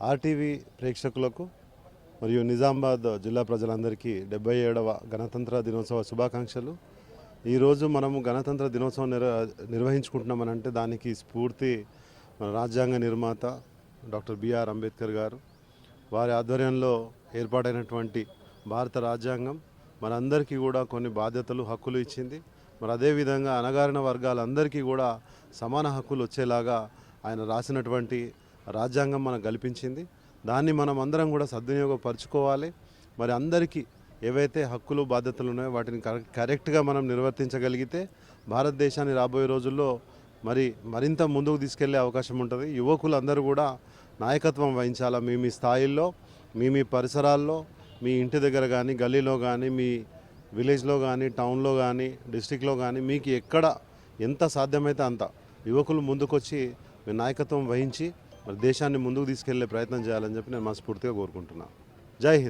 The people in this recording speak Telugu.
ఆర్టీవీ ప్రేక్షకులకు మరియు నిజామాబాద్ జిల్లా ప్రజలందరికీ 77వ గణతంత్ర దినోత్సవ శుభాకాంక్షలు. ఈరోజు మనము గణతంత్ర దినోత్సవం నిర్వహించుకుంటున్నామనంటే దానికి స్ఫూర్తి మన రాజ్యాంగ నిర్మాత డాక్టర్ బిఆర్ అంబేద్కర్ గారు. వారి ఆధ్వర్యంలో ఏర్పాటైనటువంటి భారత రాజ్యాంగం మనందరికీ కూడా కొన్ని బాధ్యతలు, హక్కులు ఇచ్చింది. మరి అదేవిధంగా అణగారిన వర్గాలందరికీ కూడా సమాన హక్కులు వచ్చేలాగా ఆయన రాసినటువంటి రాజ్యాంగం మనకు కల్పించింది. దాన్ని మనం అందరం కూడా సద్వినియోగపరచుకోవాలి. మరి అందరికీ ఏవైతే హక్కులు, బాధ్యతలు ఉన్నాయో వాటిని కరెక్ట్గా మనం నిర్వర్తించగలిగితే భారతదేశాన్ని రాబోయే రోజుల్లో మరింత ముందుకు తీసుకెళ్లే అవకాశం ఉంటుంది. యువకులందరూ కూడా నాయకత్వం వహించాలా. మీ స్థాయిల్లో, మీ పరిసరాల్లో, మీ ఇంటి దగ్గర కానీ, గల్లీలో కానీ, మీ విలేజ్లో కానీ, టౌన్లో కానీ, డిస్టిక్లో కానీ మీకు ఎక్కడ ఎంత సాధ్యమైతే అంత యువకులు ముందుకొచ్చి మీ నాయకత్వం వహించి మరి దేశాన్ని ముందుకు తీసుకెళ్లే ప్రయత్నం చేయాలని చెప్పి నేను మనస్ఫూర్తిగా కోరుకుంటున్నాను. జై హింద్.